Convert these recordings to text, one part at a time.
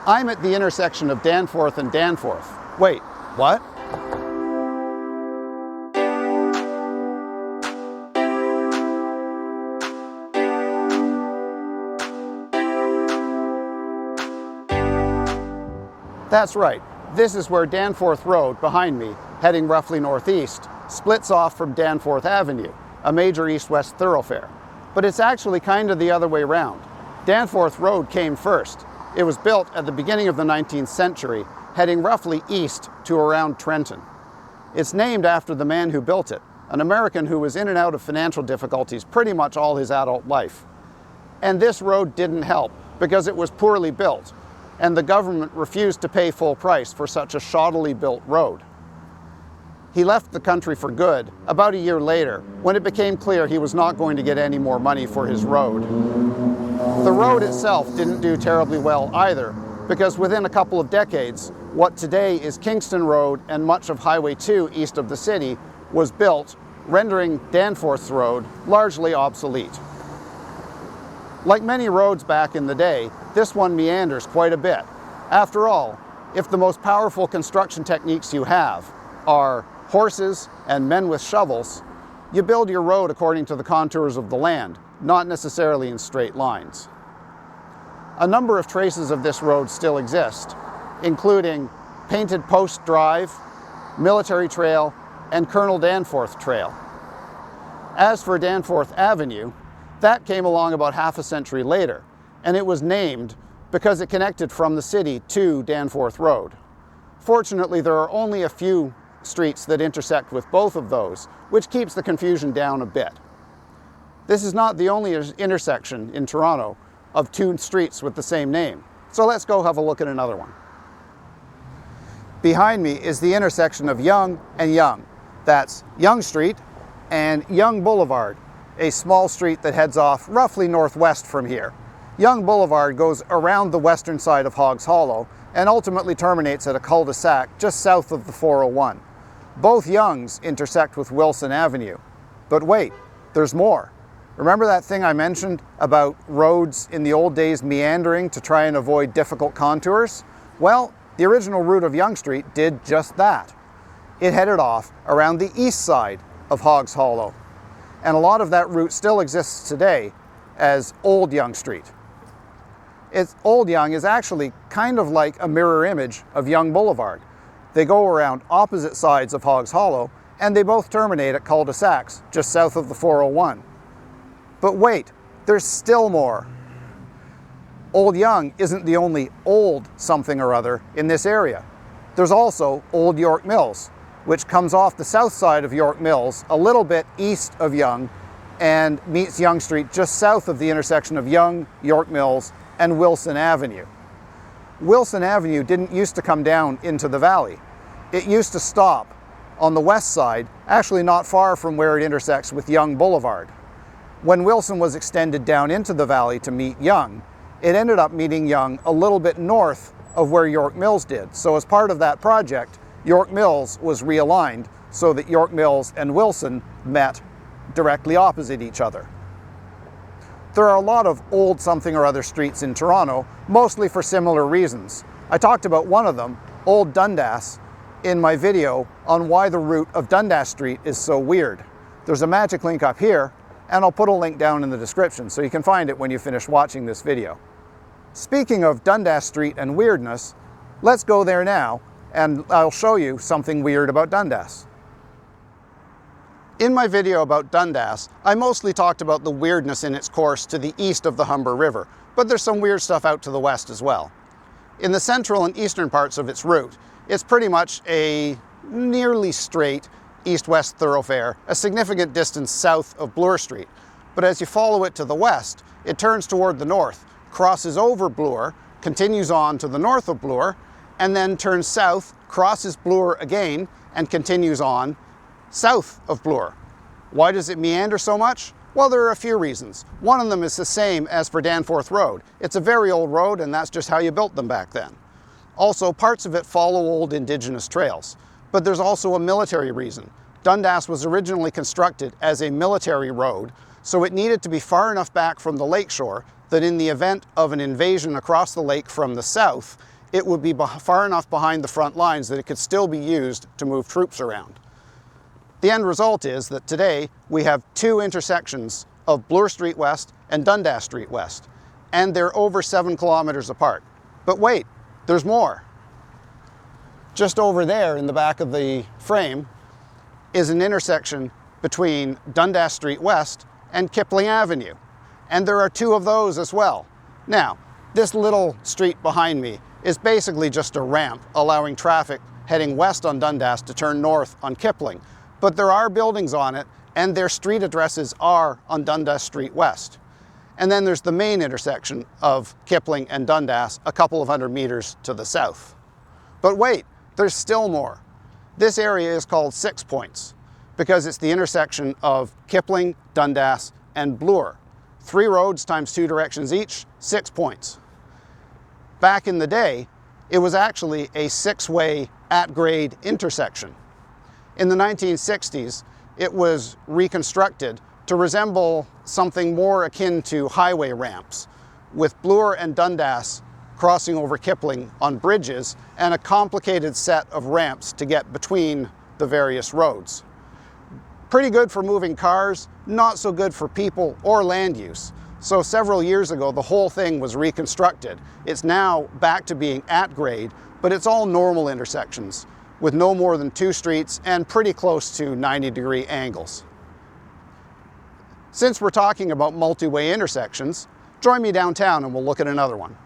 I'm at the intersection of Danforth and Danforth. Wait, what? That's right. This is where Danforth Road, behind me, heading roughly northeast, splits off from Danforth Avenue, a major east-west thoroughfare. But it's actually kind of the other way around. Danforth Road came first. It was built at the beginning of the 19th century, heading roughly east to around Trenton. It's named after the man who built it, an American who was in and out of financial difficulties pretty much all his adult life. And this road didn't help because it was poorly built, and the government refused to pay full price for such a shoddily built road. He left the country for good about a year later, when it became clear he was not going to get any more money for his road. The road itself didn't do terribly well either, because within a couple of decades, what today is Kingston Road and much of Highway 2 east of the city was built, rendering Danforth Road largely obsolete. Like many roads back in the day, this one meanders quite a bit. After all, if the most powerful construction techniques you have are horses and men with shovels, you build your road according to the contours of the land, not necessarily in straight lines. A number of traces of this road still exist, including Painted Post Drive, Military Trail, and Colonel Danforth Trail. As for Danforth Avenue, that came along about half a century later, and it was named because it connected from the city to Danforth Road. Fortunately, there are only a few streets that intersect with both of those, which keeps the confusion down a bit. This is not the only intersection in Toronto of two streets with the same name, so let's go have a look at another one. Behind me is the intersection of Yonge and Yonge. That's Yonge Street and Yonge Boulevard, a small street that heads off roughly northwest from here. Yonge Boulevard goes around the western side of Hoggs Hollow and ultimately terminates at a cul-de-sac just south of the 401. Both Yonges intersect with Wilson Avenue. But wait, there's more. Remember that thing I mentioned about roads in the old days meandering to try and avoid difficult contours? Well, the original route of Yonge Street did just that. It headed off around the east side of Hoggs Hollow. And a lot of that route still exists today as Old Yonge Street. Old Yonge is actually kind of like a mirror image of Yonge Boulevard. They go around opposite sides of Hoggs Hollow, and they both terminate at cul-de-sacs just south of the 401. But wait, there's still more. Old Yonge isn't the only old something or other in this area. There's also Old York Mills, which comes off the south side of York Mills, a little bit east of Yonge, and meets Yonge Street just south of the intersection of Yonge, York Mills, and Wilson Avenue. Wilson Avenue didn't used to come down into the valley. It used to stop on the west side, actually not far from where it intersects with Yonge Boulevard. When Wilson was extended down into the valley to meet Yonge, it ended up meeting Yonge a little bit north of where York Mills did. So as part of that project, York Mills was realigned so that York Mills and Wilson met directly opposite each other. There are a lot of old something or other streets in Toronto, mostly for similar reasons. I talked about one of them, Old Dundas, in my video on why the route of Dundas Street is so weird. There's a magic link up here, and I'll put a link down in the description so you can find it when you finish watching this video. Speaking of Dundas Street and weirdness, let's go there now, and I'll show you something weird about Dundas. In my video about Dundas, I mostly talked about the weirdness in its course to the east of the Humber River, but there's some weird stuff out to the west as well. In the central and eastern parts of its route, it's pretty much a nearly straight east-west thoroughfare, a significant distance south of Bloor Street. But as you follow it to the west, it turns toward the north, crosses over Bloor, continues on to the north of Bloor, and then turns south, crosses Bloor again, and continues on south of Bloor. Why does it meander so much? Well, there are a few reasons. One of them is the same as for Danforth Road. It's a very old road, and that's just how you built them back then. Also, parts of it follow old Indigenous trails. But there's also a military reason. Dundas was originally constructed as a military road, so it needed to be far enough back from the lakeshore that in the event of an invasion across the lake from the south, it would be far enough behind the front lines that it could still be used to move troops around. The end result is that today we have two intersections of Bloor Street West and Dundas Street West, and they're over 7 kilometers apart. But wait, there's more. Just over there in the back of the frame is an intersection between Dundas Street West and Kipling Avenue, and there are two of those as well. Now, this little street behind me is basically just a ramp allowing traffic heading west on Dundas to turn north on Kipling, but there are buildings on it and their street addresses are on Dundas Street West. And then there's the main intersection of Kipling and Dundas a couple of 100 meters to the south. But wait, there's still more. This area is called 6 Points because it's the intersection of Kipling, Dundas, and Bloor. 3 roads times 2 directions each, 6 points. Back in the day, it was actually a 6-way at-grade intersection. In the 1960s, it was reconstructed to resemble something more akin to highway ramps, with Bloor and Dundas crossing over Kipling on bridges and a complicated set of ramps to get between the various roads. Pretty good for moving cars, not so good for people or land use. So several years ago, the whole thing was reconstructed. It's now back to being at grade, but it's all normal intersections with no more than 2 streets and pretty close to 90-degree angles. Since we're talking about multi-way intersections, join me downtown and we'll look at another one.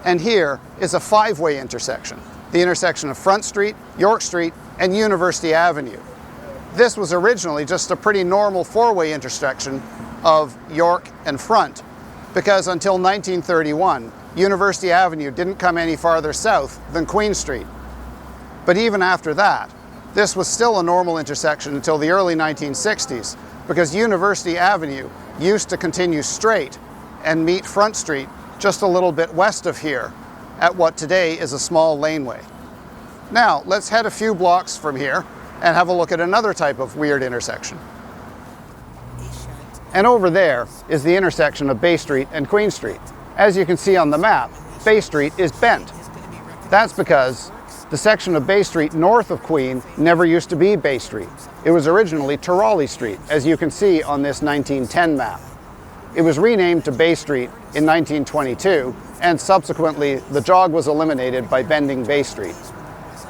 And here is a 5-way intersection, the intersection of Front Street, York Street, and University Avenue. This was originally just a pretty normal 4-way intersection of York and Front, because until 1931, University Avenue didn't come any farther south than Queen Street. But even after that, this was still a normal intersection until the early 1960s, because University Avenue used to continue straight and meet Front Street just a little bit west of here at what today is a small laneway. Now, let's head a few blocks from here and have a look at another type of weird intersection. And over there is the intersection of Bay Street and Queen Street. As you can see on the map, Bay Street is bent. That's because the section of Bay Street north of Queen never used to be Bay Street. It was originally Tyrawley Street, as you can see on this 1910 map. It was renamed to Bay Street in 1922, and subsequently the jog was eliminated by bending Bay Street.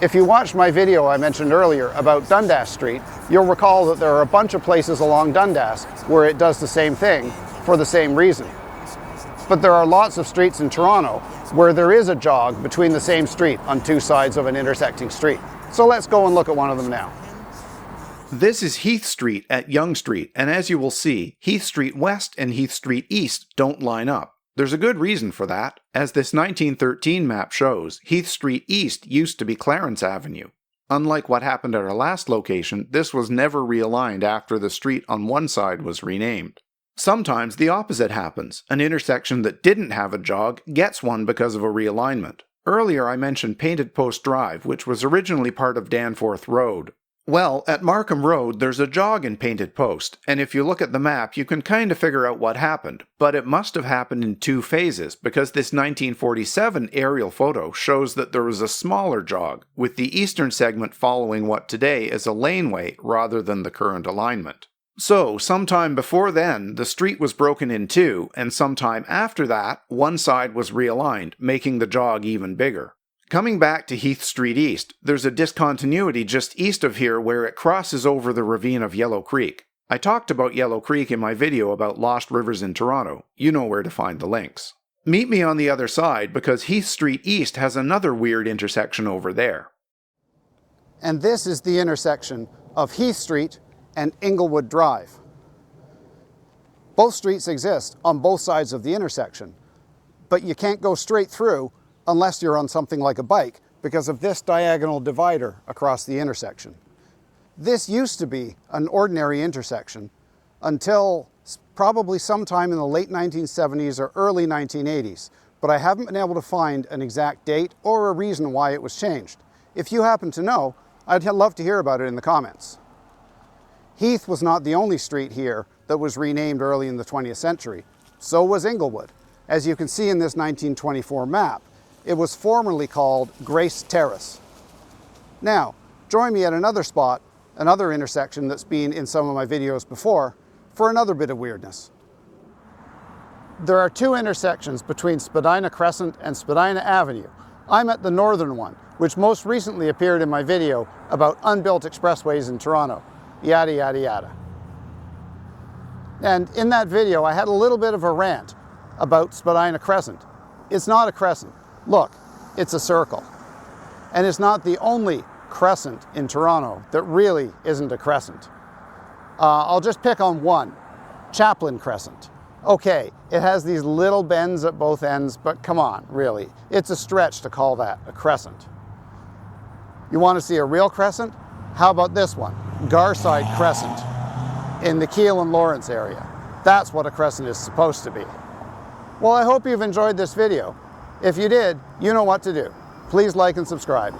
If you watched my video I mentioned earlier about Dundas Street, you'll recall that there are a bunch of places along Dundas where it does the same thing for the same reason. But there are lots of streets in Toronto where there is a jog between the same street on 2 sides of an intersecting street. So let's go and look at one of them now. This is Heath Street at Yonge Street, and as you will see, Heath Street West and Heath Street East don't line up. There's a good reason for that. As this 1913 map shows, Heath Street East used to be Clarence Avenue. Unlike what happened at our last location, this was never realigned after the street on one side was renamed. Sometimes the opposite happens. An intersection that didn't have a jog gets one because of a realignment. Earlier I mentioned Painted Post Drive, which was originally part of Danforth Road. Well, at Markham Road there's a jog in Painted Post, and if you look at the map you can kind of figure out what happened, but it must have happened in 2 phases, because this 1947 aerial photo shows that there was a smaller jog, with the eastern segment following what today is a laneway rather than the current alignment. So, sometime before then, the street was broken in 2, and sometime after that, one side was realigned, making the jog even bigger. Coming back to Heath Street East, there's a discontinuity just east of here where it crosses over the ravine of Yellow Creek. I talked about Yellow Creek in my video about lost rivers in Toronto. You know where to find the links. Meet me on the other side because Heath Street East has another weird intersection over there. And this is the intersection of Heath Street and Inglewood Drive. Both streets exist on both sides of the intersection, but you can't go straight through unless you're on something like a bike because of this diagonal divider across the intersection. This used to be an ordinary intersection until probably sometime in the late 1970s or early 1980s, but I haven't been able to find an exact date or a reason why it was changed. If you happen to know, I'd love to hear about it in the comments. Heath was not the only street here that was renamed early in the 20th century. So was Inglewood. As you can see in this 1924 map, It was formerly called Grace Terrace. Now, join me at another spot, another intersection that's been in some of my videos before, for another bit of weirdness. There are two intersections between Spadina Crescent and Spadina Avenue. I'm at the northern one, which most recently appeared in my video about unbuilt expressways in Toronto. Yada, yada, yada. And in that video, I had a little bit of a rant about Spadina Crescent. It's not a crescent. Look, it's a circle. And it's not the only crescent in Toronto that really isn't a crescent. I'll just pick on one, Chaplin Crescent. Okay, it has these little bends at both ends, but come on, really. It's a stretch to call that a crescent. You want to see a real crescent? How about this one, Garside Crescent, in the Keele and Lawrence area. That's what a crescent is supposed to be. Well, I hope you've enjoyed this video. If you did, you know what to do. Please like and subscribe.